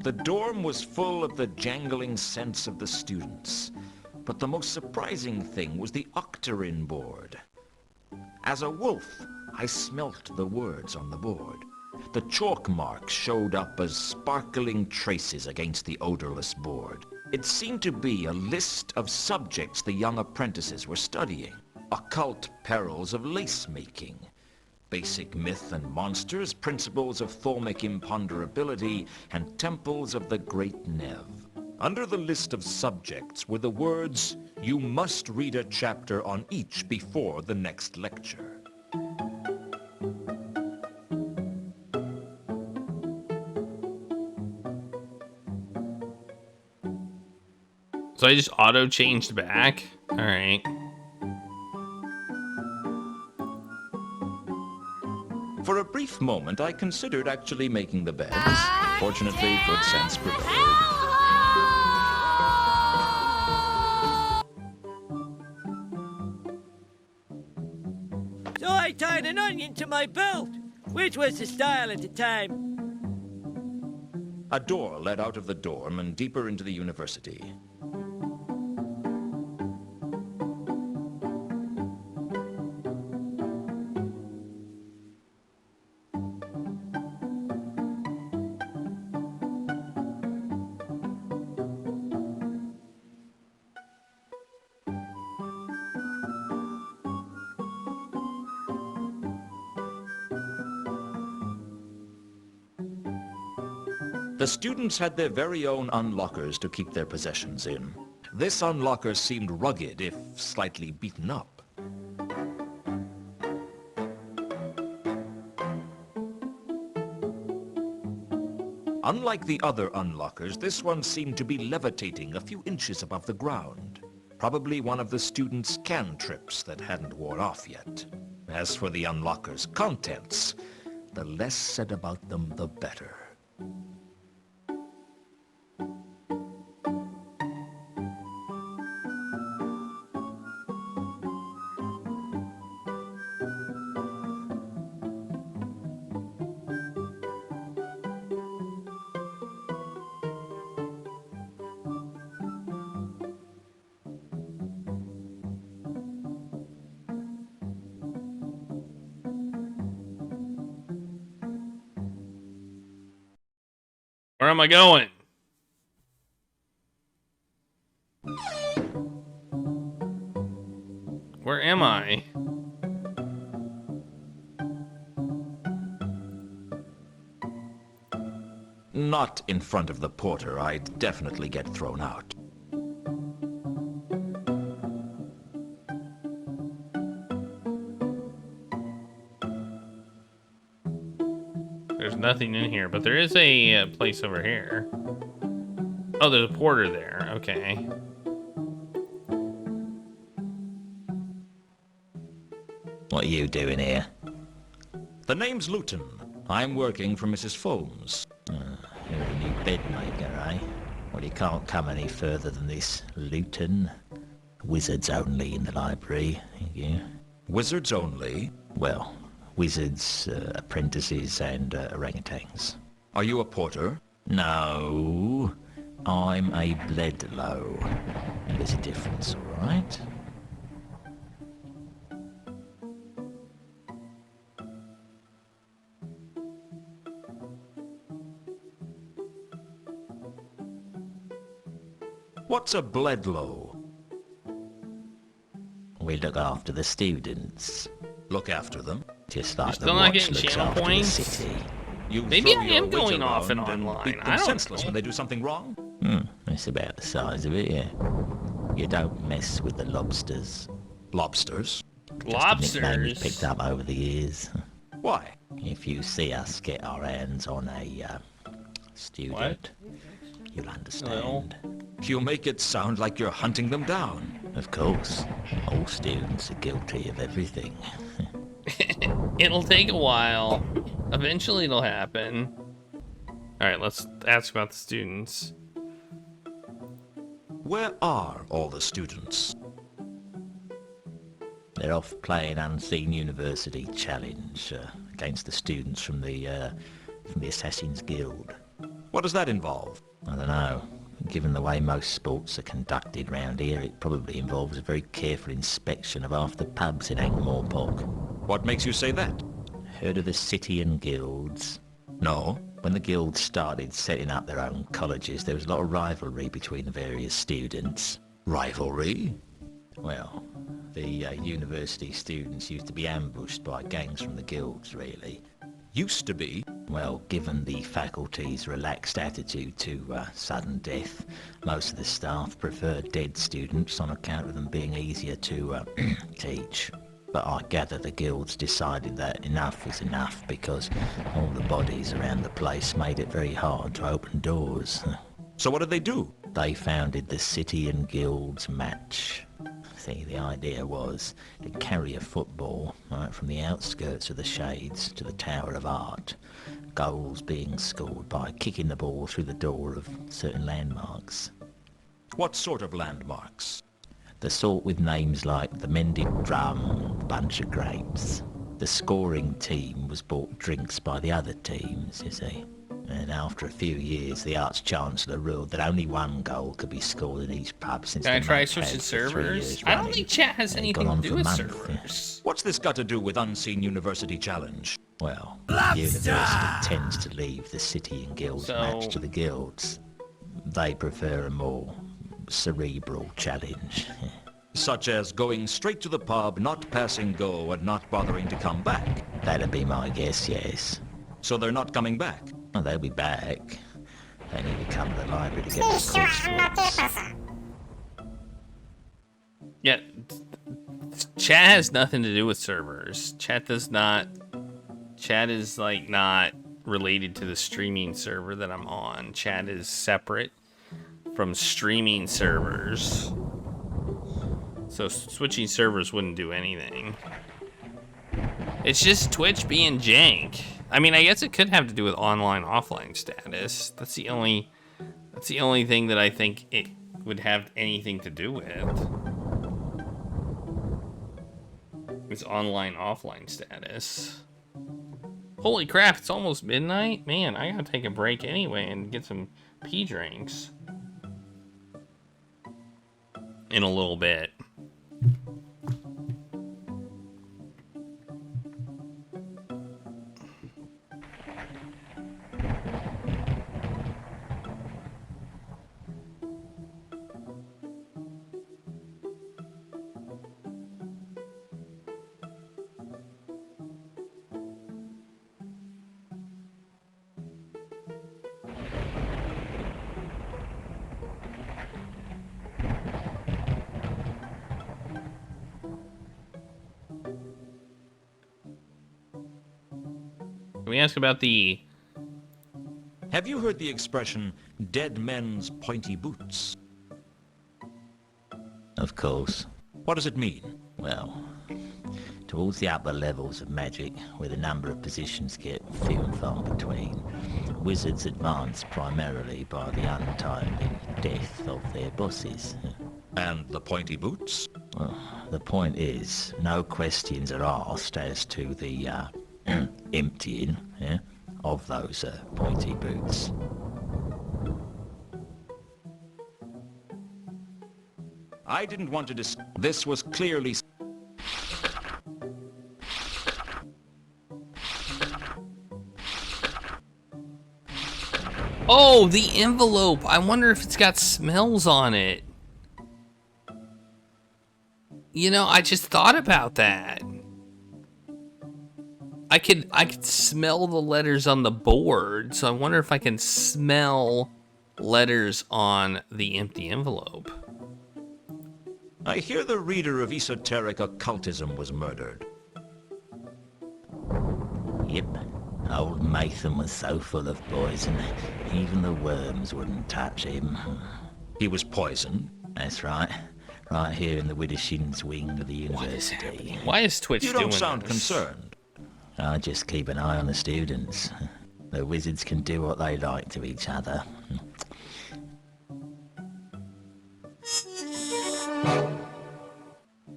The dorm was full of the jangling scents of the students, but the most surprising thing was the octarine board. As a wolf, I smelt the words on the board. The chalk marks showed up as sparkling traces against the odorless board. It seemed to be a list of subjects the young apprentices were studying. Occult perils of lace-making, basic myth and monsters, principles of thaumic imponderability, and temples of the Great Nev. Under the list of subjects were the words, "You must read a chapter on each before the next lecture." So I just auto-changed back? Alright. For a brief moment, I considered actually making the beds. Fortunately, good sense prevailed. So I tied an onion to my belt, which was the style at the time. A door led out of the dorm and deeper into the university. The students had their very own unlockers to keep their possessions in. This unlocker seemed rugged, if slightly beaten up. Unlike the other unlockers, this one seemed to be levitating a few inches above the ground. Probably one of the students' cantrips that hadn't worn off yet. As for the unlocker's contents, the less said about them, the better. Where am I going? Where am I? Not in front of the porter. I'd definitely get thrown out. There's nothing in here, but there is a place over here. Oh, there's a porter there. Okay. What are you doing here? The name's Lewton. I'm working for Mrs. Foames. You're a new bedmaker, eh? Well, you can't come any further than this, Lewton. Wizards only in the library, thank you. Wizards only? Well, wizards, apprentices, and orangutans. Are you a porter? No, I'm a bledlow. There's a difference, all right? What's a bledlow? We look after the students. Look after them? Just like still the not watch getting looks channel after the points? city. You Maybe throw I your am wit going off and around online. beat them I don't senseless know. when they do something wrong? That's about the size of it, yeah. You don't mess with the lobsters. Lobsters? Just a nickname we've Lobsters? picked up over the years. Why? If you see us get our hands on a student, you'll understand. You make it sound like you're hunting them down. Of course, all students are guilty of everything. It'll take a while. Eventually it'll happen. Alright, let's ask about the students. Where are all the students? They're off playing Unseen University Challenge against the students from the Assassin's Guild. What does that involve? I don't know. Given the way most sports are conducted round here, it probably involves a very careful inspection of half the pubs in Ankh-Morpork. What makes you say that? Heard of the city and guilds? No. When the guilds started setting up their own colleges, there was a lot of rivalry between the various students. Rivalry? Well, the university students used to be ambushed by gangs from the guilds, really. Used to be. Well, given the faculty's relaxed attitude to sudden death, most of the staff preferred dead students on account of them being easier to teach. But I gather the guilds decided that enough was enough because all the bodies around the place made it very hard to open doors. So what did they do? They founded the City and Guilds Match. See, the idea was to carry a football right from the outskirts of the Shades to the Tower of Art, goals being scored by kicking the ball through the door of certain landmarks. What sort of landmarks? The sort with names like the Mended Drum, Bunch of Grapes. The scoring team was bought drinks by the other teams, you see. And after a few years, the Arch-Chancellor ruled that only one goal could be scored in each pub since Can I the try match switching had for 3 years servers? I don't running. think chat has And it anything gone to on do for with months, yeah. servers. What's this got to do with Unseen University Challenge? Well, the university tends to leave the City and Guilds So- match to the guilds. They prefer a more cerebral challenge. Such as going straight to the pub, not passing go, and not bothering to come back. That'd be my guess, yes. So they're not coming back. Well, they'll be back. They need to come to the library to get their coursework. Yeah, chat has nothing to do with servers. Chat does not. Chat is like not related to the streaming server that I'm on. Chat is separate from streaming servers. So switching servers wouldn't do anything. It's just Twitch being jank. I mean, I guess it could have to do with online offline status. That's the only thing that I think it would have anything to do with. It's online offline status. Holy crap, it's almost midnight? Man, I gotta take a break anyway and get some pea drinks. In a little bit. Can we ask about the... Have you heard the expression, dead men's pointy boots? Of course. What does it mean? Well, towards the upper levels of magic, where the number of positions get few and far between, wizards advance primarily by the untimely death of their bosses. And the pointy boots? Well, the point is, no questions are asked as to the emptying of those pointy boots. I didn't want to This was clearly... Oh, the envelope! I wonder if it's got smells on it. You know, I just thought about that. I could smell the letters on the board, so I wonder if I can smell letters on the empty envelope. I hear the reader of esoteric occultism was murdered. Yep. Old Matham was so full of poison, even the worms wouldn't touch him. He was poisoned. That's right. Right here in the Widdershins wing of the What is university. happening? Why is Twitch You doing don't sound this? concerned. I just keep an eye on the students. The wizards can do what they like to each other.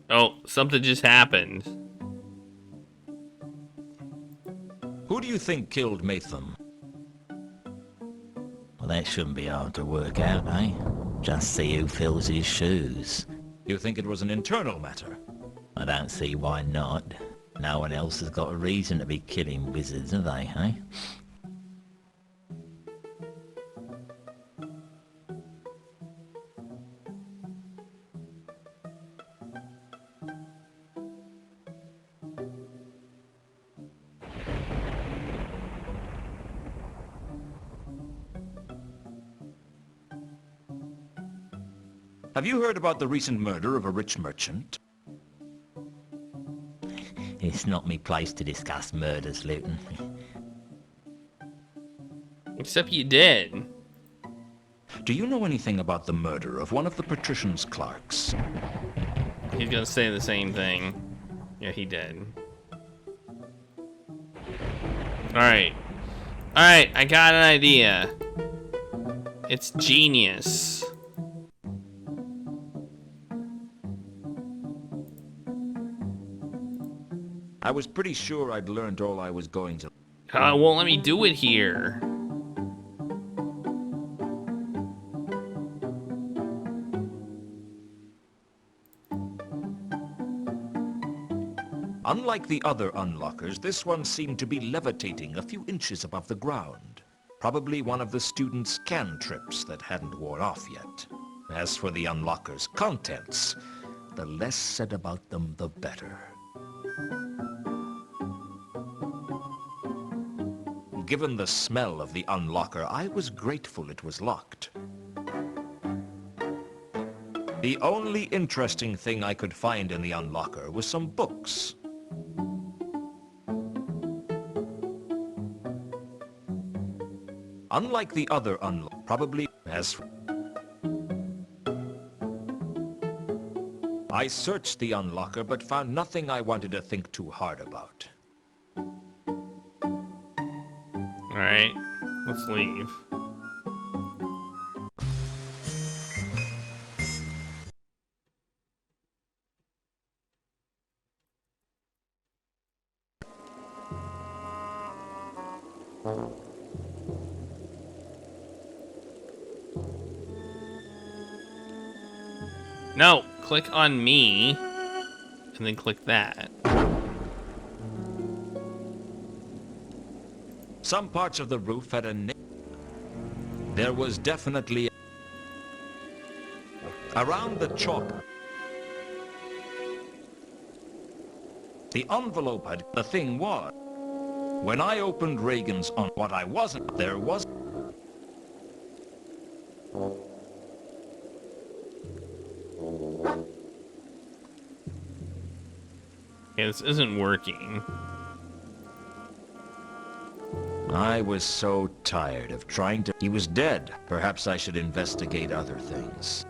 Oh, something just happened. Who do you think killed Matham? Well, that shouldn't be hard to work out, eh? Just see who fills his shoes. You think it was an internal matter? I don't see why not. No one else has got a reason to be killing wizards, have they, eh? Have you heard about the recent murder of a rich merchant? It's not me place to discuss murders, Lewton. Except you did. Do you know anything about the murder of one of the patrician's clerks? He's gonna say the same thing. Yeah, he did. Alright. Alright, I got an idea. It's genius. I was pretty sure I'd learned all I was going to. Won't let me do it here. Unlike the other unlockers, this one seemed to be levitating a few inches above the ground. Probably one of the students' cantrips that hadn't worn off yet. As for the unlocker's contents, the less said about them, the better. Given the smell of the unlocker, I was grateful it was locked. The only interesting thing I could find in the unlocker was some books. Unlike the other unlock, probably as... I searched the unlocker but found nothing I wanted to think too hard about. Alright, let's leave. No, click on me, and then click that. Some parts of the roof had a... There was definitely... Around the chalk... The envelope had... The thing was... When I opened Reagan's on what I wasn't, there was... Yeah, this isn't working. I was so tired of trying to... He was dead. Perhaps I should investigate other things.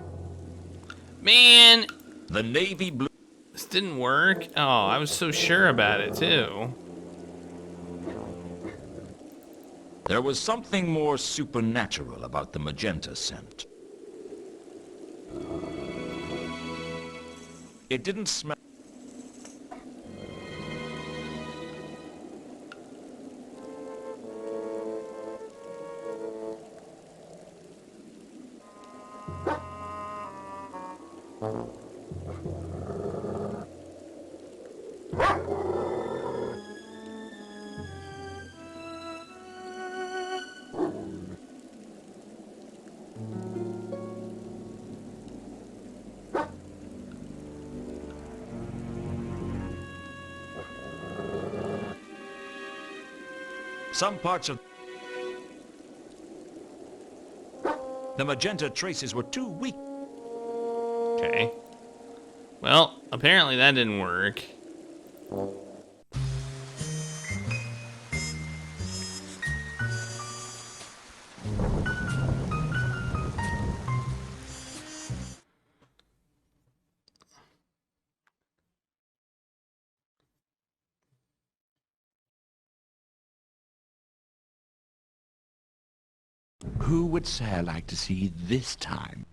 Man! The navy blue... This didn't work? Oh, I was so sure about it, too. There was something more supernatural about the magenta scent. It didn't smell... Some parts of... The magenta traces were too weak. Okay. Well, apparently that didn't work. Who would Sir like to see this time?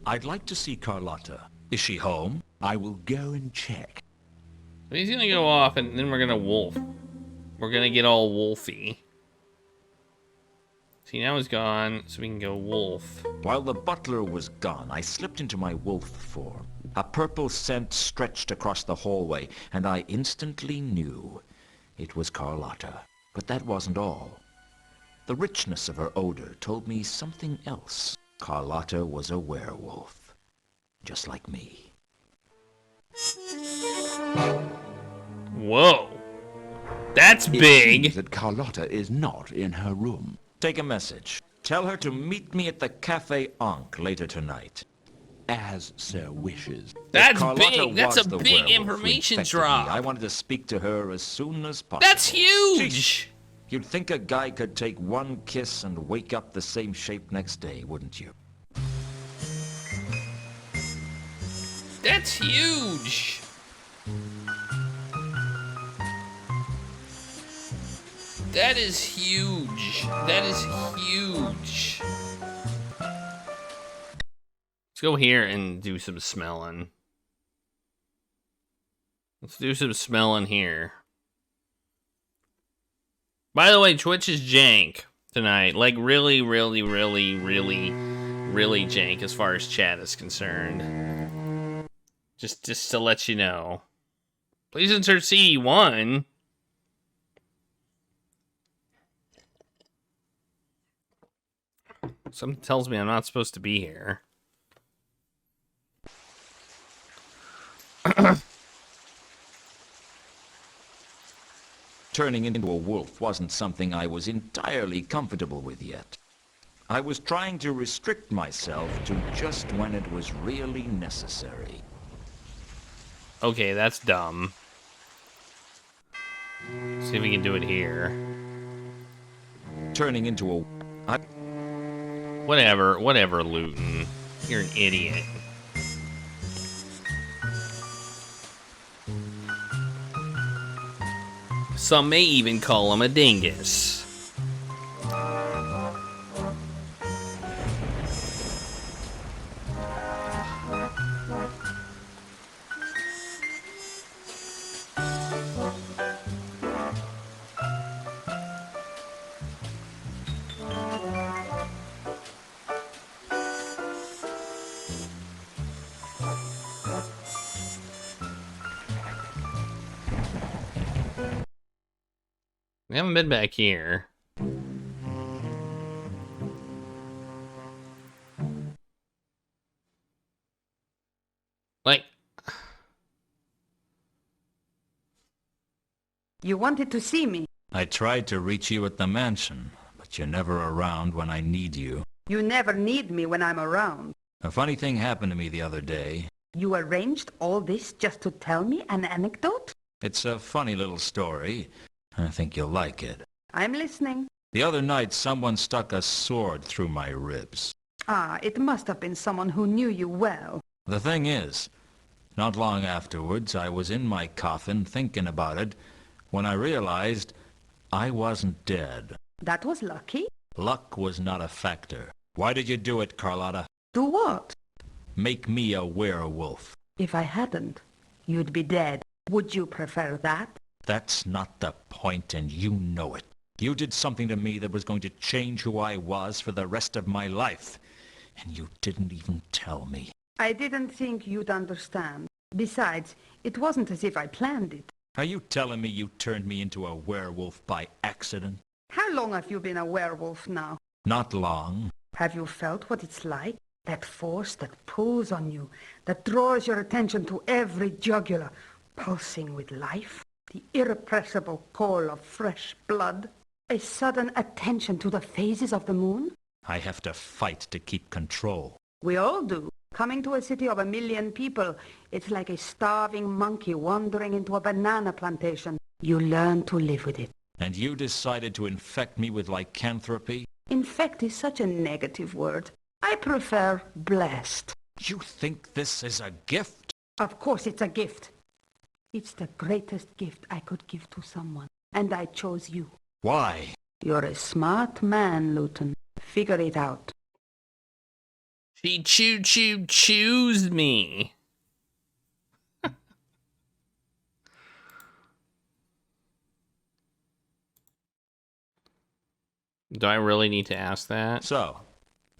I'd like to see Carlotta. Is she home? I will go and check. He's gonna go off and then we're gonna wolf. We're gonna get all wolfy. See, now he's gone, so we can go wolf. While the butler was gone, I slipped into my wolf form. A purple scent stretched across the hallway, and I instantly knew it was Carlotta. But that wasn't all. The richness of her odor told me something else. Carlotta was a werewolf, just like me. Whoa. That's It big. seems that Carlotta is not in her room. Take a message. Tell her to meet me at the Cafe Ankh later tonight. As Sir wishes. That's Carlotta big. That's was a the big werewolf who information infected me. drop. I wanted to speak to her as soon as possible. That's huge. You'd think a guy could take one kiss and wake up the same shape next day, wouldn't you? That's huge. That is huge. That is huge. Let's go here and do some smelling. Let's do some smelling here. By the way, Twitch is jank tonight. Like, really, really, really, really, really jank as far as chat is concerned. Just to let you know. Please insert CD1. Something tells me I'm not supposed to be here. Turning into a wolf wasn't something I was entirely comfortable with yet. I was trying to restrict myself to just when it was really necessary. Okay, that's dumb. See if we can do it here. Turning into a... Whatever, Lewton. You're an idiot. Some may even call him a dingus. We haven't been back here. Like... You wanted to see me. I tried to reach you at the mansion, but you're never around when I need you. You never need me when I'm around. A funny thing happened to me the other day. You arranged all this just to tell me an anecdote? It's a funny little story. I think you'll like it. I'm listening. The other night, someone stuck a sword through my ribs. Ah, it must have been someone who knew you well. The thing is, not long afterwards, I was in my coffin thinking about it when I realized I wasn't dead. That was lucky. Luck was not a factor. Why did you do it, Carlotta? Do what? Make me a werewolf. If I hadn't, you'd be dead. Would you prefer that? That's not the point, and you know it. You did something to me that was going to change who I was for the rest of my life. And you didn't even tell me. I didn't think you'd understand. Besides, it wasn't as if I planned it. Are you telling me you turned me into a werewolf by accident? How long have you been a werewolf now? Not long. Have you felt what it's like? That force that pulls on you, that draws your attention to every jugular, pulsing with life? The irrepressible call of fresh blood? A sudden attention to the phases of the moon? I have to fight to keep control. We all do. Coming to a city of 1 million people, it's like a starving monkey wandering into a banana plantation. You learn to live with it. And you decided to infect me with lycanthropy? Infect is such a negative word. I prefer blessed. You think this is a gift? Of course it's a gift. It's the greatest gift I could give to someone. And I chose you. Why? You're a smart man, Lewton. Figure it out. She choose me. Do I really need to ask that? So,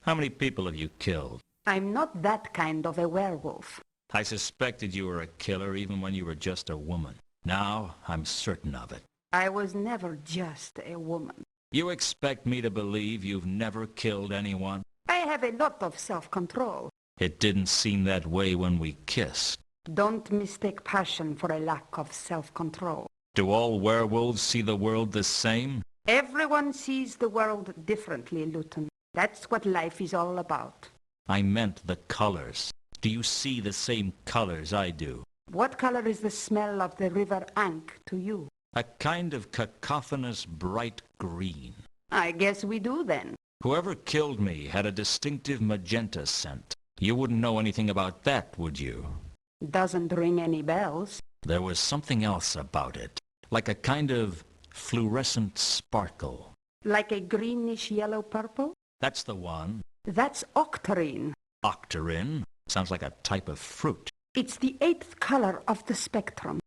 how many people have you killed? I'm not that kind of a werewolf. I suspected you were a killer even when you were just a woman. Now, I'm certain of it. I was never just a woman. You expect me to believe you've never killed anyone? I have a lot of self-control. It didn't seem that way when we kissed. Don't mistake passion for a lack of self-control. Do all werewolves see the world the same? Everyone sees the world differently, Lewton. That's what life is all about. I meant the colors. Do you see the same colors I do? What color is the smell of the river Ankh to you? A kind of cacophonous bright green. I guess we do then. Whoever killed me had a distinctive magenta scent. You wouldn't know anything about that, would you? Doesn't ring any bells. There was something else about it, like a kind of fluorescent sparkle. Like a greenish yellow-purple? That's the one. That's octarine. Octarine? Sounds like a type of fruit. It's the 8th color of the spectrum.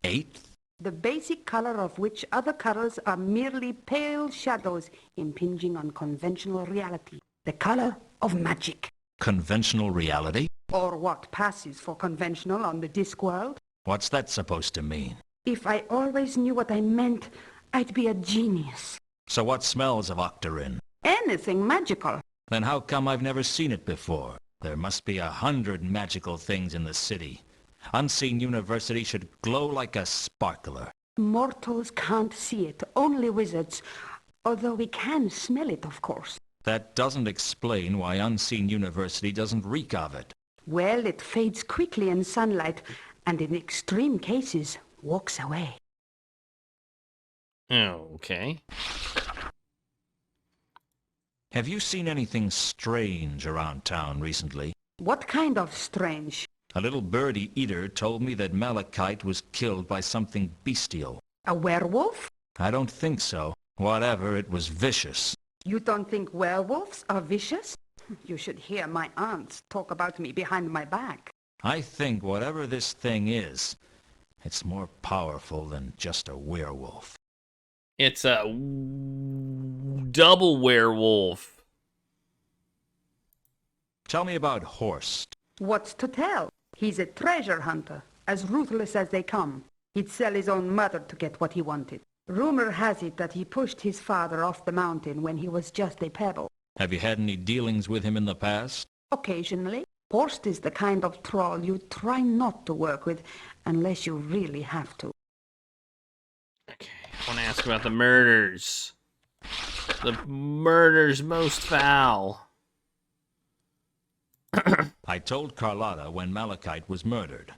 8th? The basic color of which other colors are merely pale shadows impinging on conventional reality. The color of magic. Conventional reality? Or what passes for conventional on the Discworld. What's that supposed to mean? If I always knew what I meant, I'd be a genius. So what smells of octarine? Anything magical. Then how come I've never seen it before? There must be 100 magical things in the city. Unseen University should glow like a sparkler. Mortals can't see it, only wizards. Although we can smell it, of course. That doesn't explain why Unseen University doesn't reek of it. Well, it fades quickly in sunlight, and in extreme cases, walks away. Okay. Have you seen anything strange around town recently? What kind of strange? A little birdie eater told me that Malachite was killed by something bestial. A werewolf? I don't think so. Whatever, it was vicious. You don't think werewolves are vicious? You should hear my aunts talk about me behind my back. I think whatever this thing is, it's more powerful than just a werewolf. It's a double werewolf. Tell me about Horst. What's to tell? He's a treasure hunter, as ruthless as they come. He'd sell his own mother to get what he wanted. Rumor has it that he pushed his father off the mountain when he was just a pebble. Have you had any dealings with him in the past? Occasionally. Horst is the kind of troll you try not to work with unless you really have to. Okay, I want to ask about the murders. The murders most foul. I told Carlotta when Malachite was murdered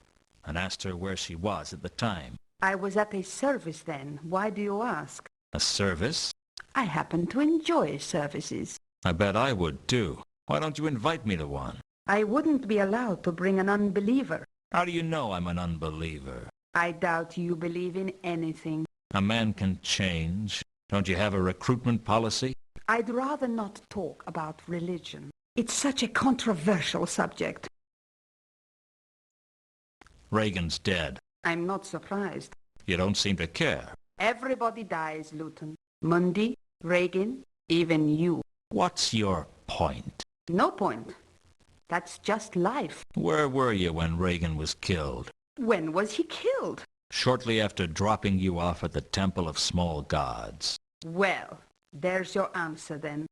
and asked her where she was at the time. I was at a service then. Why do you ask? A service? I happen to enjoy services. I bet I would too. Why don't you invite me to one? I wouldn't be allowed to bring an unbeliever. How do you know I'm an unbeliever? I doubt you believe in anything. A man can change. Don't you have a recruitment policy? I'd rather not talk about religion. It's such a controversial subject. Reagan's dead. I'm not surprised. You don't seem to care. Everybody dies, Lewton. Mundy, Reagan, even you. What's your point? No point. That's just life. Where were you when Reagan was killed? When was he killed? Shortly after dropping you off at the Temple of Small Gods. Well, there's your answer then.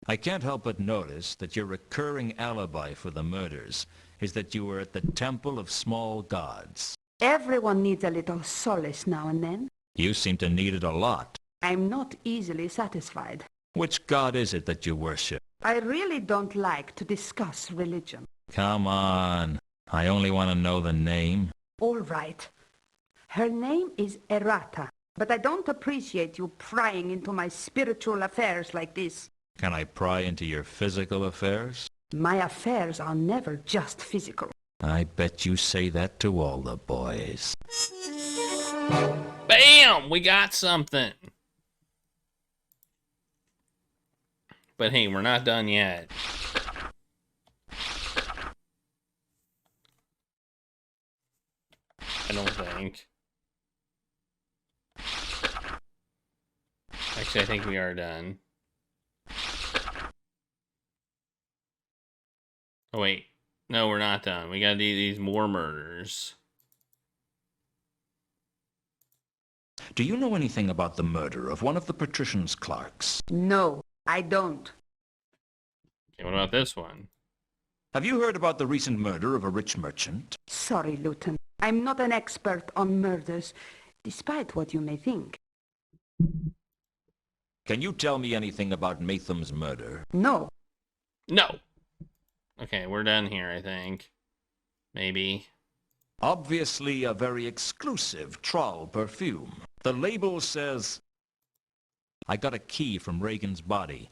I can't help but notice that your recurring alibi for the murders is that you were at the Temple of Small Gods. Everyone needs a little solace now and then. You seem to need it a lot. I'm not easily satisfied. Which god is it that you worship? I really don't like to discuss religion. Come on. I only want to know the name. All right. Her name is Errata, but I don't appreciate you prying into my spiritual affairs like this. Can I pry into your physical affairs? My affairs are never just physical. I bet you say that to all the boys. Bam! We got something. But hey, we're not done yet. I don't think. Actually, I think we are done. Oh, wait. No, we're not done. We gotta do these more murders. Do you know anything about the murder of one of the patrician's clerks? No, I don't. Okay, what about this one? Have you heard about the recent murder of a rich merchant? Sorry, Lewton. I'm not an expert on murders, despite what you may think. Can you tell me anything about Matham's murder? No. No! Okay, we're done here, I think. Maybe. Obviously a very exclusive Troll perfume. The label says, I got a key from Reagan's body.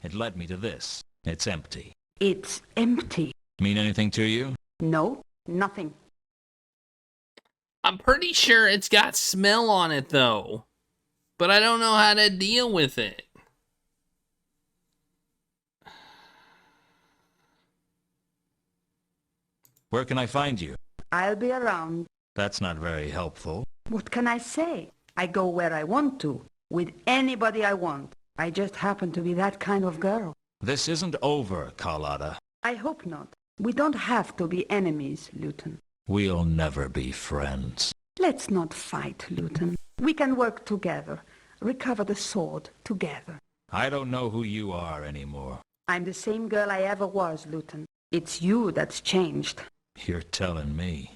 It led me to this. It's empty. It's empty. Mean anything to you? No, nothing. I'm pretty sure it's got smell on it, though. But I don't know how to deal with it. Where can I find you? I'll be around. That's not very helpful. What can I say? I go where I want to, with anybody I want. I just happen to be that kind of girl. This isn't over, Carlotta. I hope not. We don't have to be enemies, Lewton. We'll never be friends. Let's not fight, Lewton. We can work together, recover the sword together. I don't know who you are anymore. I'm the same girl I ever was, Lewton. It's you that's changed. You're telling me.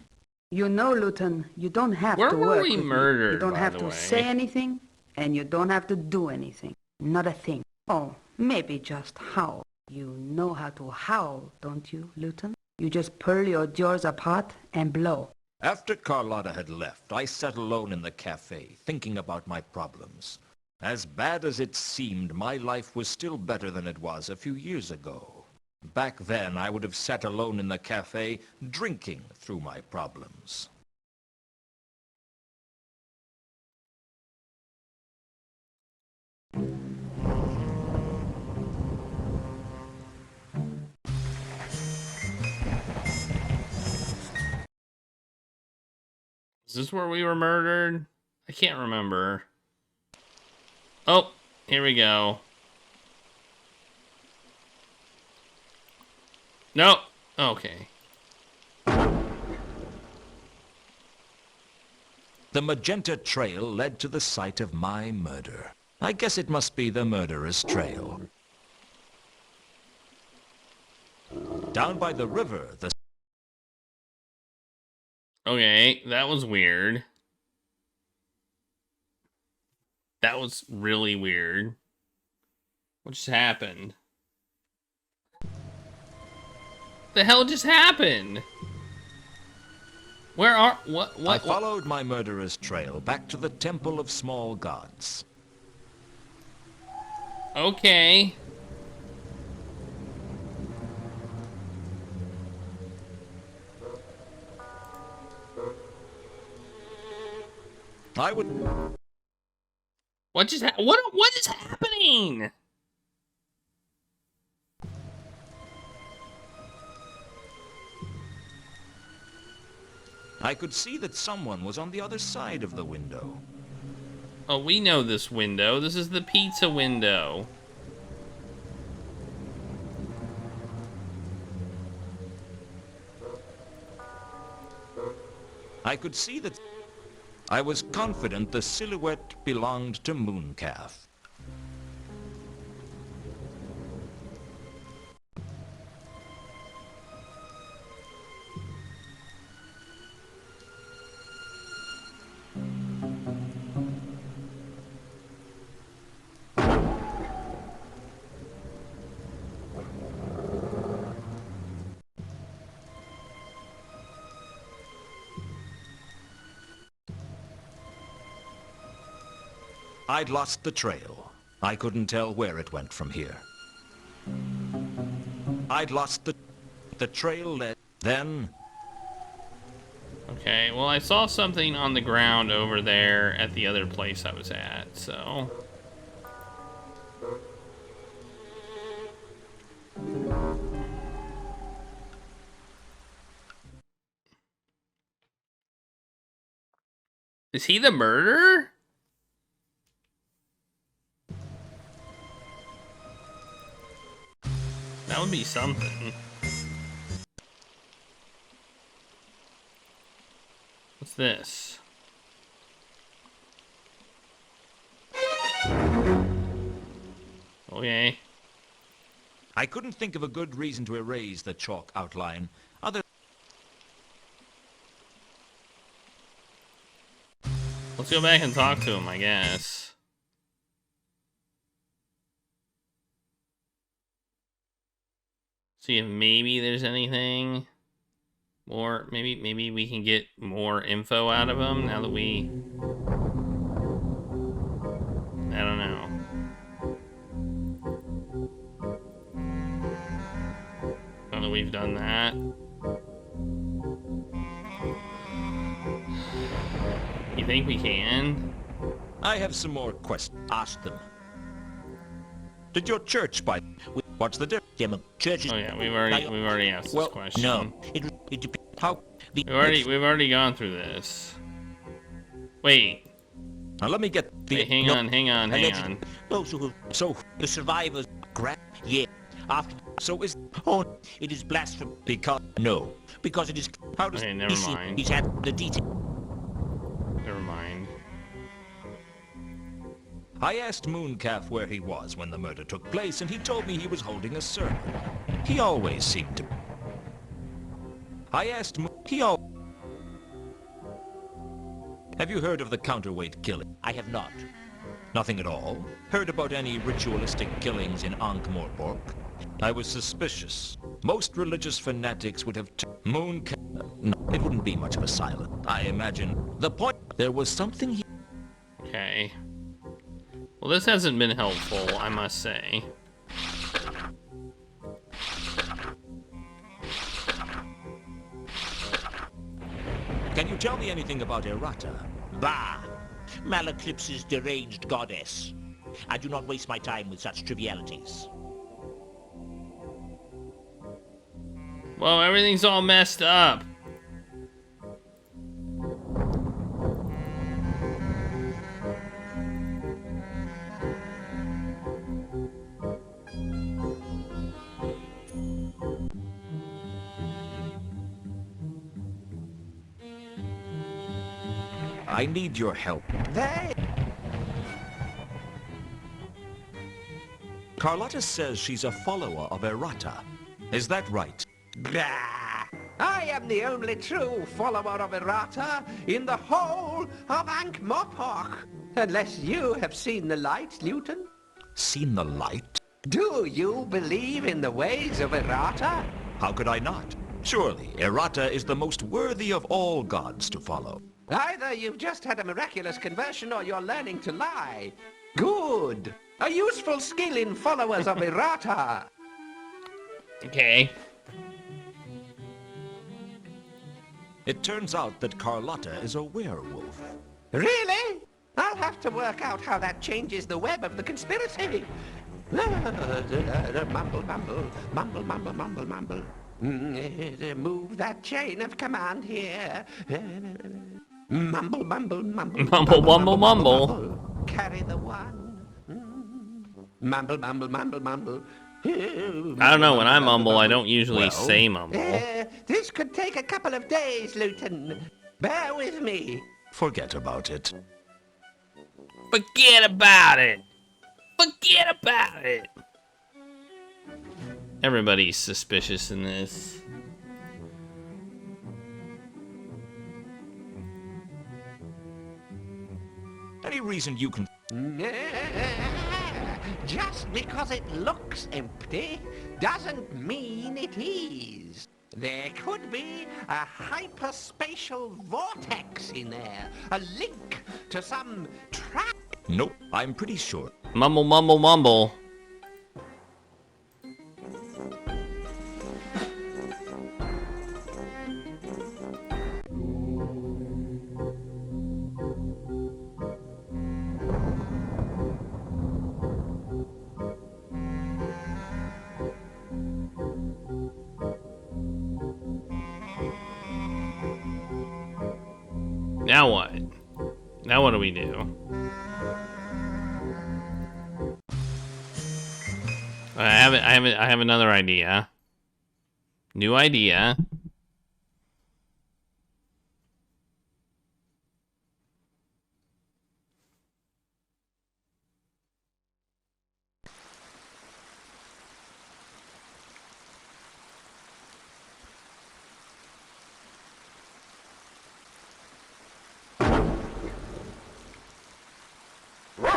You know, Lewton, you don't have Where to were work we with me. murdered, You don't by have the to way? say anything, and you don't have to do anything. Not a thing. Oh, maybe just howl. You know how to howl, don't you, Lewton? You just pull your jaws apart and blow. After Carlotta had left, I sat alone in the cafe, thinking about my problems. As bad as it seemed, my life was still better than it was a few years ago. Back then, I would have sat alone in the cafe, drinking through my problems. Is this where we were murdered? I can't remember. Oh, here we go. No. Okay. The magenta trail led to the site of my murder. I guess it must be the murderer's trail. Down by the river, the... Okay, that was weird. That was really weird. What just happened? The hell just happened? Where are... What? I followed my murderer's trail back to the Temple of Small Gods. Okay. I would... What just what is happening? I could see that someone was on the other side of the window. Oh, we know this window. This is the pizza window. I could see that... I was confident the silhouette belonged to Mooncalf. I'd lost the trail. I couldn't tell where it went from here. I'd lost the trail led. Then... Okay, well, I saw something on the ground over there at the other place I was at, so... Is he the murderer? That would be something. What's this? Okay. I couldn't think of a good reason to erase the chalk outline. Let's go back and talk to him, I guess. See if maybe there's anything more. Maybe we can get more info out of him now that we... I don't know. Now that we've done that. You think we can? I have some more questions. Ask them. Did your church buy? What's the difference? Churches. Oh yeah, we've already asked this question. No, it depends. How? We've already gone through this. Wait. Now let me get the. Wait, hang on. Those who so the survivors yeah. After So is it is blasphemy because because it is. How does okay, never mind. He's had the detail. Never mind. I asked Mooncalf where he was when the murder took place, and he told me he was holding a sermon. He always seemed to. I asked Have you heard of the counterweight killing? I have not. Nothing at all? Heard about any ritualistic killings in Ankh-Morpork? I was suspicious. Most religious fanatics would have Mooncalf. No, it wouldn't be much of a silence. I imagine. The point. There was something he. Okay. Well, this hasn't been helpful, I must say. Can you tell me anything about Errata? Bah! Maleclipse's deranged goddess. I do not waste my time with such trivialities. Well, everything's all messed up. I need your help. Carlotta says she's a follower of Errata. Is that right? Bah! I am the only true follower of Errata in the whole of Ankh-Morpork. Unless you have seen the light, Lewton. Seen the light? Do you believe in the ways of Errata? How could I not? Surely, Errata is the most worthy of all gods to follow. Either you've just had a miraculous conversion or you're learning to lie. Good. A useful skill in followers of Errata. Okay. It turns out that Carlotta is a werewolf. Really? I'll have to work out how that changes the web of the conspiracy. Mumble, mumble, mumble, mumble, mumble, mumble. Move that chain of command here. Mumble, mumble, mumble. Mumble, mumble, mumble. Carry the one. Mumble, mumble, mumble, mumble. I don't know, when I mumble, I don't usually say mumble. This could take a couple of days, Lewton. Bear with me. Forget about it. Forget about it! Forget about it! Everybody's suspicious in this. Any reason you can... Just because it looks empty doesn't mean it is. There could be a hyperspatial vortex in there, a link to some trap. Nope, I'm pretty sure. Mumble, mumble, mumble. Now what? Now what do we do? I have another idea. New idea.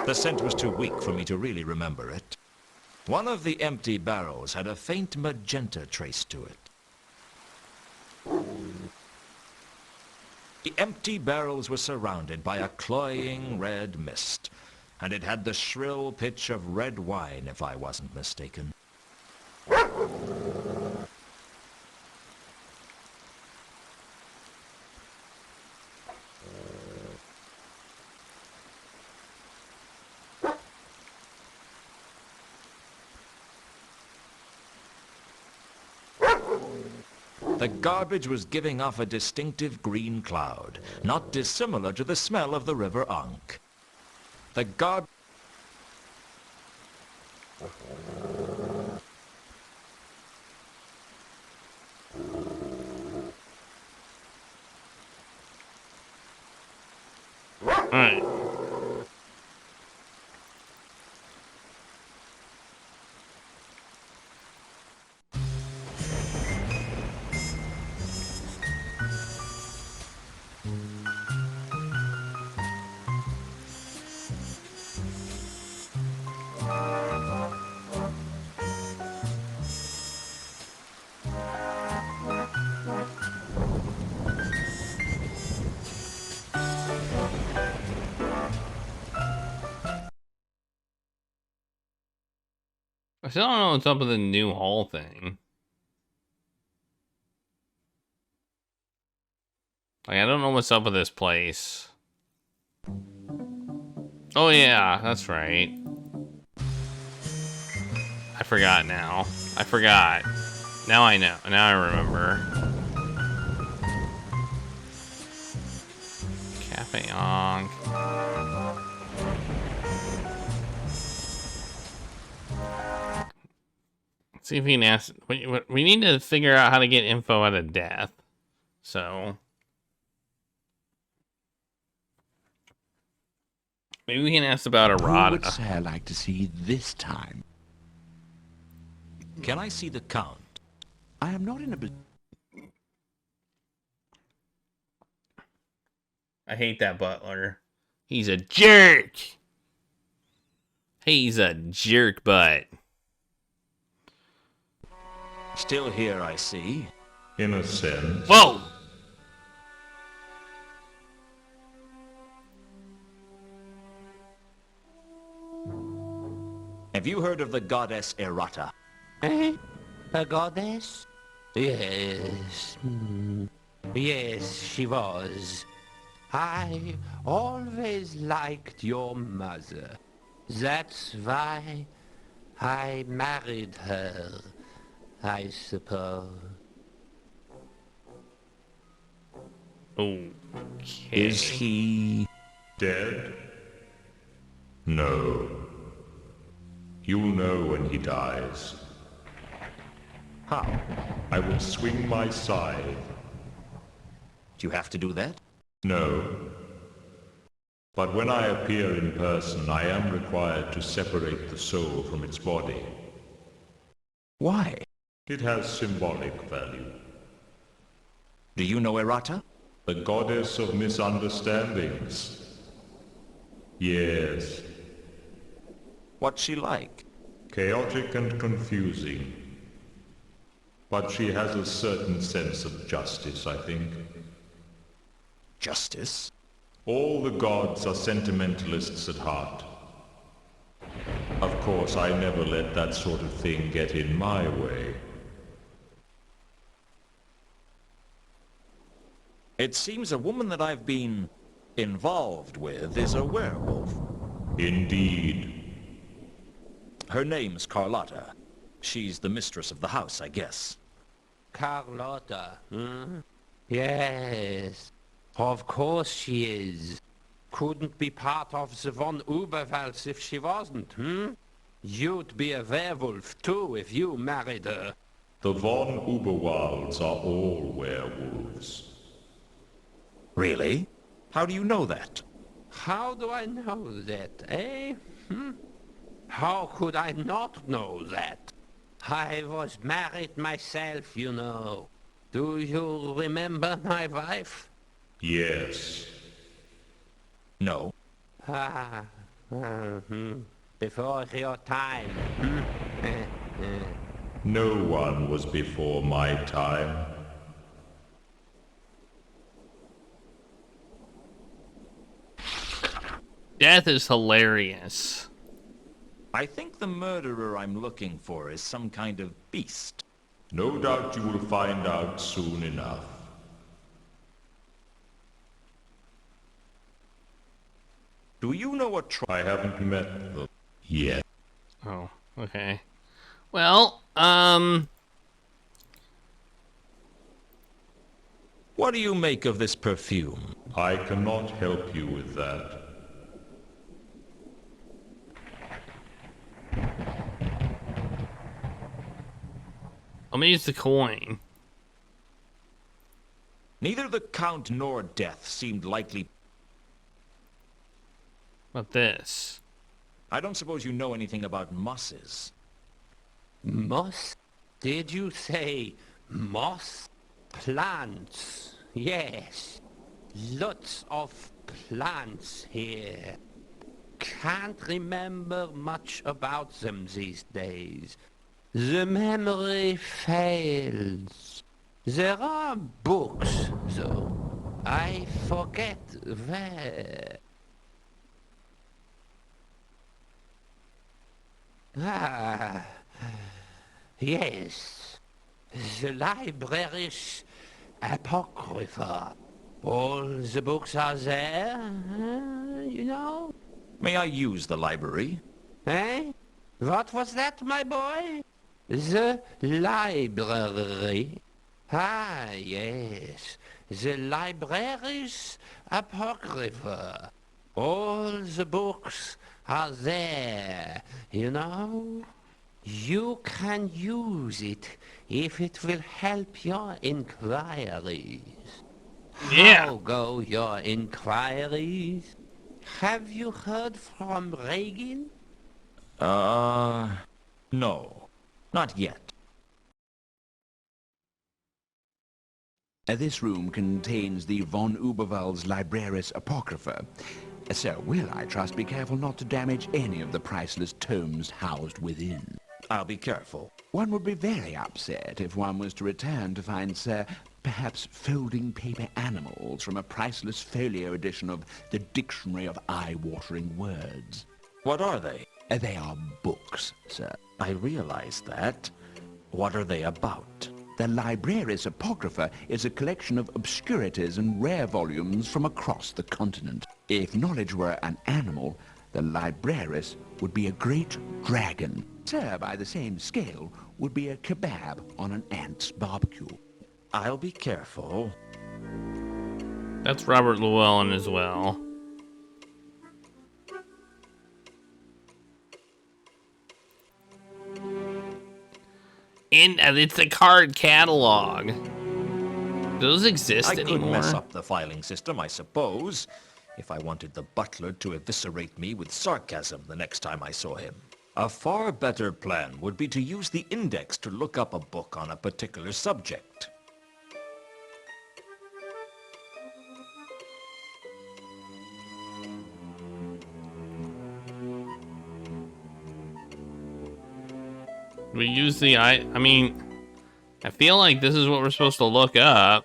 The scent was too weak for me to really remember it. One of the empty barrels had a faint magenta trace to it. The empty barrels were surrounded by a cloying red mist, and it had the shrill pitch of red wine, if I wasn't mistaken. The garbage was giving off a distinctive green cloud, not dissimilar to the smell of the river Ankh. The garbage... Alright. I still don't know what's up with the new hall thing. Like, I don't know what's up with this place. Oh yeah, that's right. I forgot now. I forgot. Now I know. Now I remember. Cafe Ankh. See if we can ask. We need to figure out how to get info out of Death. So maybe we can ask about Who would errata. Sarah like to see this time? Can I see the Count? I am not in a... I hate that butler. He's a jerk. He's a jerk butt. Still here, I see. In a sense. Whoa! Have you heard of the goddess Errata? Eh? A goddess? Yes. Yes, she was. I always liked your mother. That's why I married her, I suppose. Okay. Is he... Dead? No. You'll know when he dies. How? I will swing my scythe. Do you have to do that? No. But when I appear in person, I am required to separate the soul from its body. Why? It has symbolic value. Do you know Errata? The goddess of misunderstandings. Yes. What's she like? Chaotic and confusing. But she has a certain sense of justice, I think. Justice? All the gods are sentimentalists at heart. Of course, I never let that sort of thing get in my way. It seems a woman that I've been involved with is a werewolf. Indeed. Her name's Carlotta. She's the mistress of the house, I guess. Carlotta, hmm? Yes. Of course she is. couldn't be part of the von Uberwalds if she wasn't, hmm? You'd be a werewolf too if you married her. The von Uberwalds are all werewolves. Really? How do you know that? How do I know that, eh? How could I not know that? I was married myself, you know. Do you remember my wife? Yes. No. Before your time. No one was before my time. Death is hilarious. I think the murderer I'm looking for is some kind of beast. No doubt you will find out soon enough. Do you know a I haven't met them yet. Oh, okay. Well, What do you make of this perfume? I cannot help you with that. I'm gonna use the coin. Neither the Count nor death seemed likely. What this? I don't suppose you know anything about mosses. Moss? Did you say moss? Plants. Yes. Lots of plants here. Can't remember much about them these days. The memory fails. There are books, though. I forget where. Ah, yes. The library's Apocrypha. All the books are there, you know. May I use the library? Eh? What was that, my boy? The library. Ah, yes. The library's Apocrypha. All the books are there, you know. You can use it if it will help your inquiries. Yeah. How go your inquiries? Have you heard from Reagan? No. Not yet. This room contains the von Uberwald's Libraris Apocrypha. So will, I trust, be careful not to damage any of the priceless tomes housed within. I'll be careful. One would be very upset if one was to return to find, sir, perhaps folding paper animals from a priceless folio edition of the Dictionary of Eye-Watering Words. What are they? They are books, sir. I realize that. What are they about? The Libraris Apocrypha is a collection of obscurities and rare volumes from across the continent. If knowledge were an animal, the Libraris would be a great dragon. Sir, by the same scale, would be a kebab on an ant's barbecue. I'll be careful. That's Robert Llewellyn as well. And it's a card catalog. Do those exist I anymore? could mess up the filing system, I suppose, if I wanted the butler to eviscerate me with sarcasm the next time I saw him. A far better plan would be to use the index to look up a book on a particular subject. We use the I mean, I feel like this is what we're supposed to look up.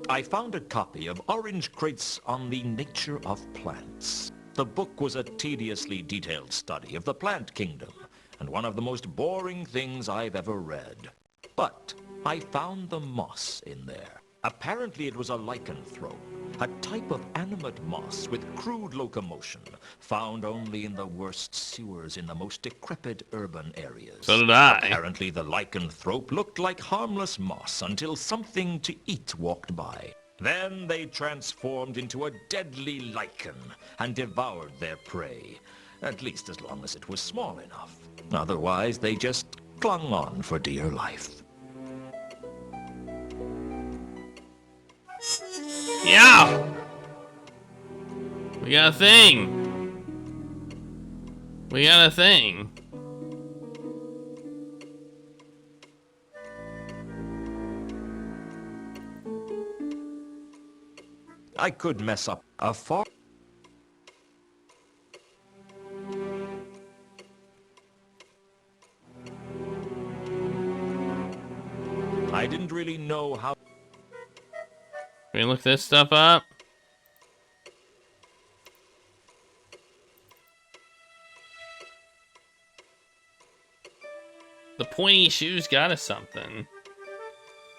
I found a copy of Orange Crates on the Nature of Plants. The book was a tediously detailed study of the plant kingdom, and one of the most boring things I've ever read. But I found the moss in there. Apparently it was a lycanthrope, a type of animate moss with crude locomotion, found only in the worst sewers in the most decrepit urban areas. So did I. Apparently the lycanthrope looked like harmless moss until something to eat walked by. Then they transformed into a deadly lichen and devoured their prey, at least as long as it was small enough. Otherwise, they just clung on for dear life. Yeah! We got a thing! We got a thing. I could mess up a far... I didn't really know how... Can we look this stuff up? The pointy shoes got us something.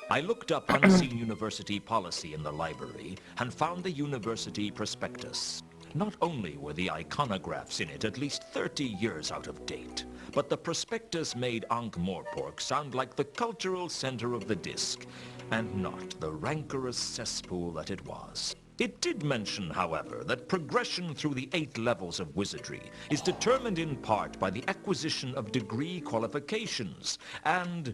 I looked up unseen university policy in the library and found the university prospectus. Not only were the iconographs in it at least 30 years out of date, but the prospectus made Ankh-Morpork sound like the cultural center of the Disc, and not the rancorous cesspool that it was. It did mention, however, that progression through the 8 levels of wizardry is determined in part by the acquisition of degree qualifications, and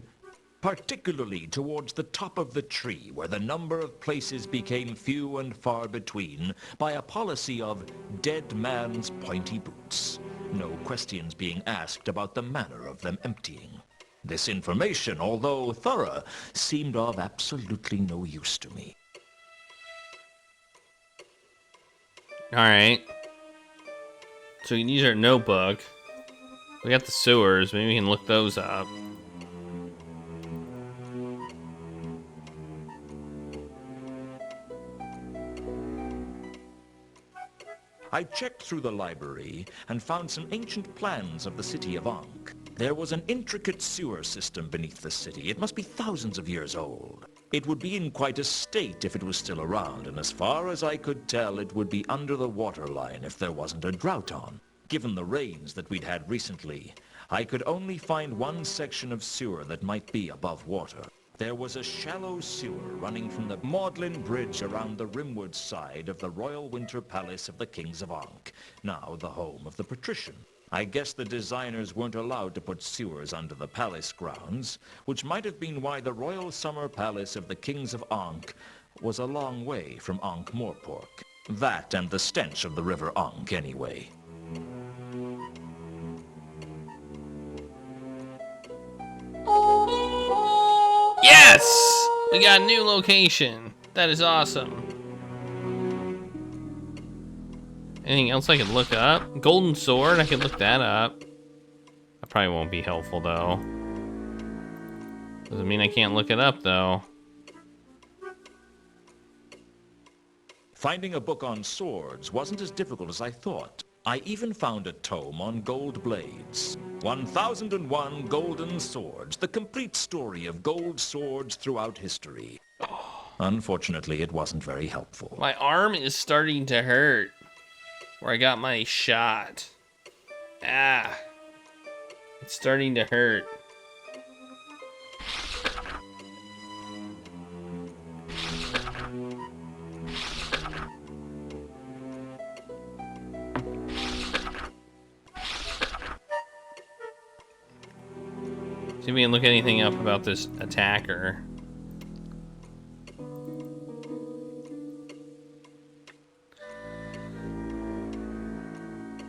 particularly towards the top of the tree, where the number of places became few and far between, by a policy of dead man's pointy boots. No questions being asked about the manner of them emptying. This information, although thorough, seemed of absolutely no use to me. Alright. So we can use our notebook. We got the sewers, maybe we can look those up. I checked through the library and found some ancient plans of the city of Ankh. There was an intricate sewer system beneath the city. It must be thousands of years old. It would be in quite a state if it was still around, and as far as I could tell, it would be under the waterline if there wasn't a drought on. Given the rains that we'd had recently, I could only find one section of sewer that might be above water. There was a shallow sewer running from the Magdalen Bridge around the rimward side of the Royal Winter Palace of the Kings of Ankh, now the home of the patrician. I guess the designers weren't allowed to put sewers under the palace grounds, which might have been why the Royal Summer Palace of the Kings of Ankh was a long way from Ankh-Morpork. That and the stench of the river Ankh, anyway. Yes! We got a new location. That is awesome. Anything else I could look up? Golden sword, I could look that up. That probably won't be helpful though. Doesn't mean I can't look it up though. Finding a book on swords wasn't as difficult as I thought. I even found a tome on gold blades. 1001 Golden Swords, the complete story of gold swords throughout history. Unfortunately, it wasn't very helpful. My arm is starting to hurt. Where I got my shot. Ah. It's starting to hurt. See if we can look anything up about this attacker.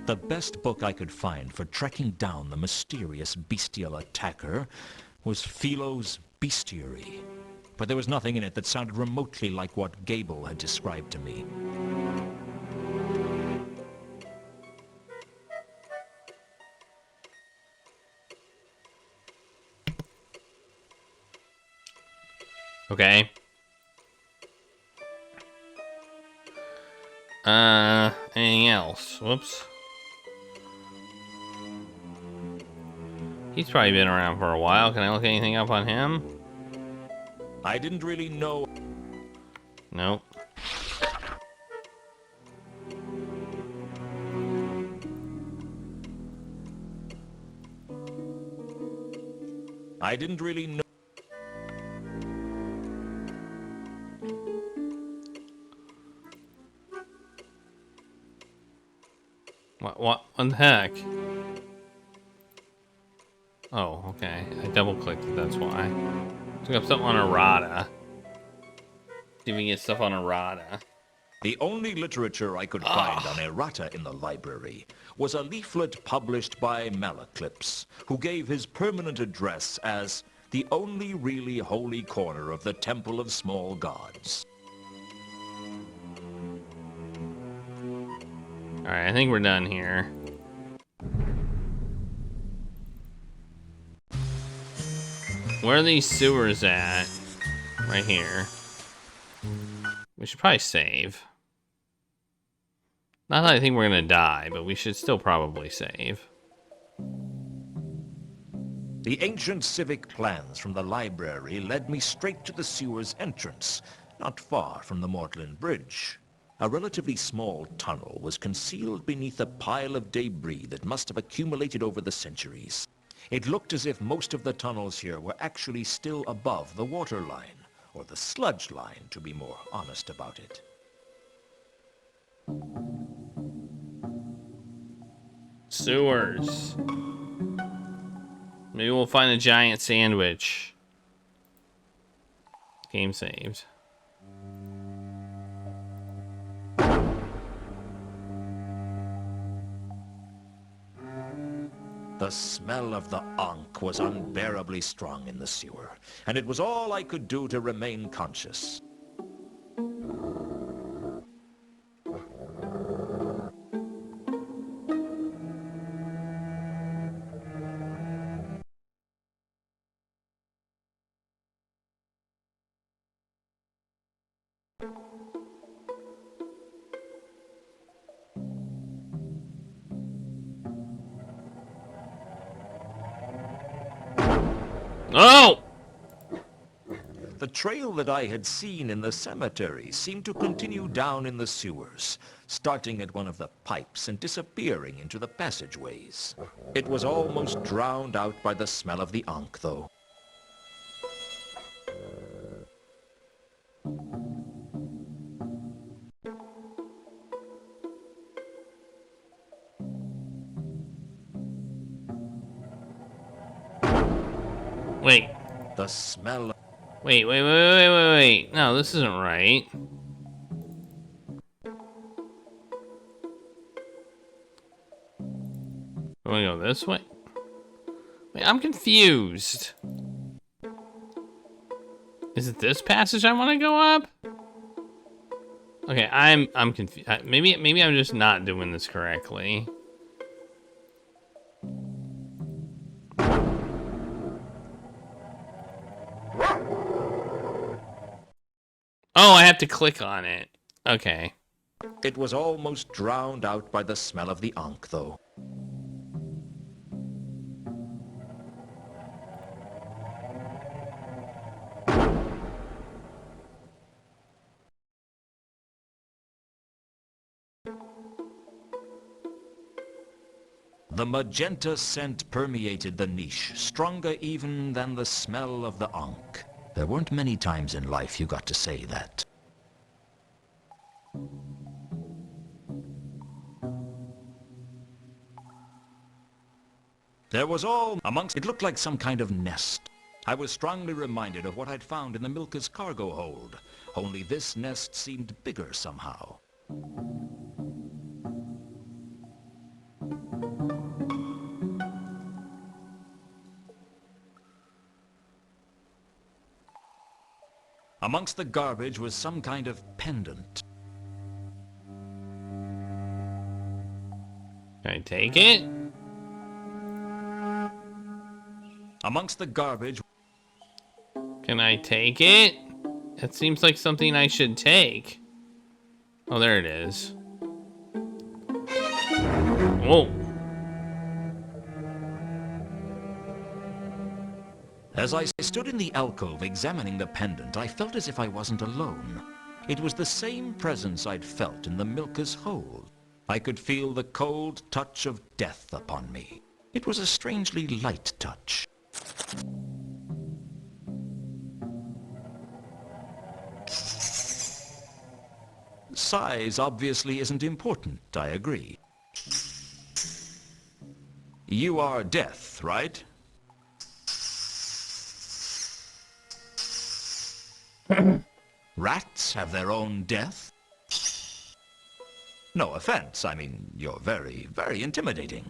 The best book I could find for tracking down the mysterious bestial attacker was Philo's Bestiary. But there was nothing in it that sounded remotely like what Gable had described to me. Okay. Anything else? Whoops. He's probably been around for a while. Can I look anything up on him? I didn't really know. Nope. I didn't really know. What the heck? Oh, okay. I double-clicked it, that's why. Look up something on errata. See if we can get stuff on errata. The only literature I could find on errata in the library was a leaflet published by Malaclips, who gave his permanent address as the only really holy corner of the Temple of Small Gods. Alright, I think we're done here. Where are these sewers at? Right here. We should probably save. Not that I think we're gonna die, but we should still probably save. The ancient civic plans from the library led me straight to the sewer's entrance, not far from the Mortland Bridge. A relatively small tunnel was concealed beneath a pile of debris that must have accumulated over the centuries. It looked as if most of the tunnels here were actually still above the water line, or the sludge line, to be more honest about it. Sewers. Maybe we'll find a giant sandwich. Game saved. The smell of the Ankh was unbearably strong in the sewer, and it was all I could do to remain conscious. Oh! The trail that I had seen in the cemetery seemed to continue down in the sewers, starting at one of the pipes and disappearing into the passageways. It was almost drowned out by the smell of the Ankh, though. Wait. The smell... Wait. No, this isn't right. Do we go this way? Wait, I'm confused. Is it this passage I want to go up? Okay, I'm confused. Maybe I'm just not doing this correctly. Oh, I have to click on it. Okay. It was almost drowned out by the smell of the Ankh, though. The magenta scent permeated the niche, stronger even than the smell of the Ankh. There weren't many times in life you got to say that. There was all amongst... It looked like some kind of nest. I was strongly reminded of what I'd found in the Milka's cargo hold, only this nest seemed bigger somehow. Amongst the garbage was some kind of pendant. Can I take it? Amongst the garbage... Can I take it? That seems like something I should take. Oh, there it is. Whoa. As I stood in the alcove examining the pendant, I felt as if I wasn't alone. It was the same presence I'd felt in the milker's hold. I could feel the cold touch of death upon me. It was a strangely light touch. Size obviously isn't important, I agree. You are death, right? Rats have their own death? No offense, I mean, you're very, very intimidating.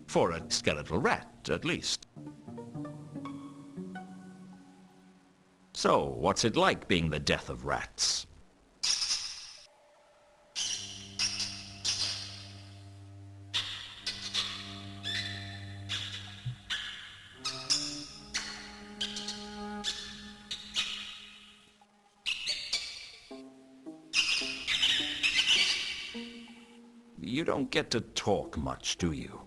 For a skeletal rat, at least. So, what's it like being the death of rats? You don't get to talk much, do you?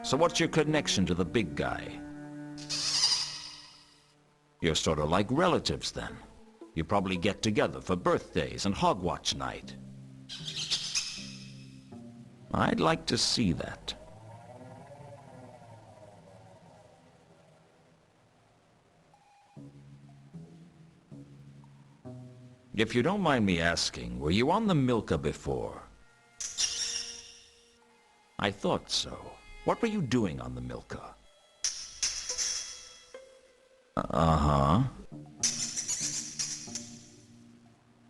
So what's your connection to the big guy? You're sort of like relatives then. You probably get together for birthdays and hogwatch night. I'd like to see that. If you don't mind me asking, were you on the Milka before? I thought so. What were you doing on the Milka? Uh-huh.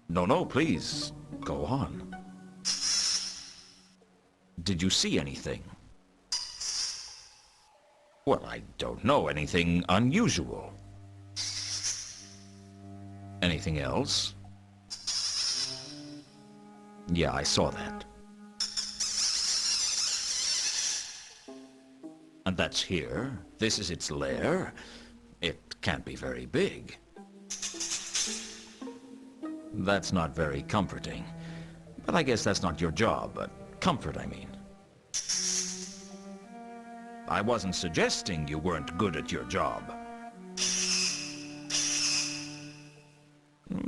No, please. Go on. Did you see anything? Well, I don't know. Anything unusual? Anything else? Yeah, I saw that. And that's here. This is its lair. It can't be very big. That's not very comforting. But I guess that's not your job. But comfort, I mean. I wasn't suggesting you weren't good at your job.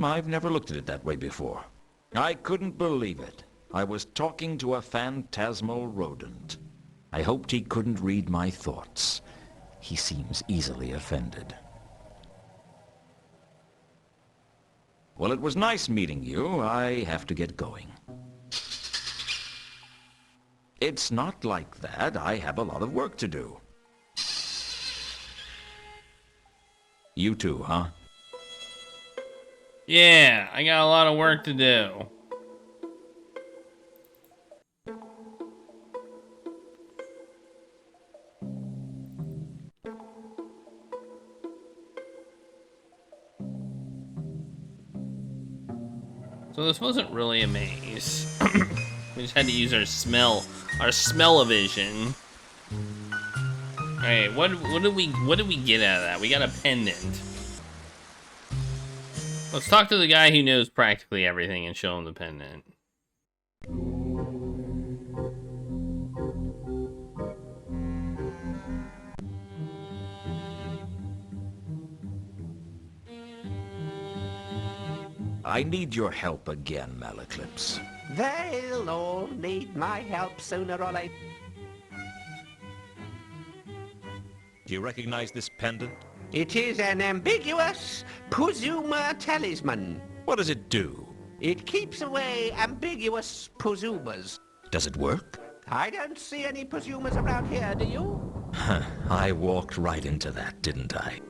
I've never looked at it that way before. I couldn't believe it. I was talking to a phantasmal rodent. I hoped he couldn't read my thoughts. He seems easily offended. Well, it was nice meeting you. I have to get going. It's not like that. I have a lot of work to do. You too, huh? Yeah, I got a lot of work to do. So this wasn't really a maze. We just had to use our smell-o-vision. Alright, what did we get out of that? We got a pendant. Let's talk to the guy who knows practically everything and show him the pendant. I need your help again, Malaclips. They'll all need my help sooner or later. Do you recognize this pendant? It is an ambiguous Puzuma talisman. What does it do? It keeps away ambiguous Puzumas. Does it work? I don't see any Puzumas around here, do you? I walked right into that, didn't I?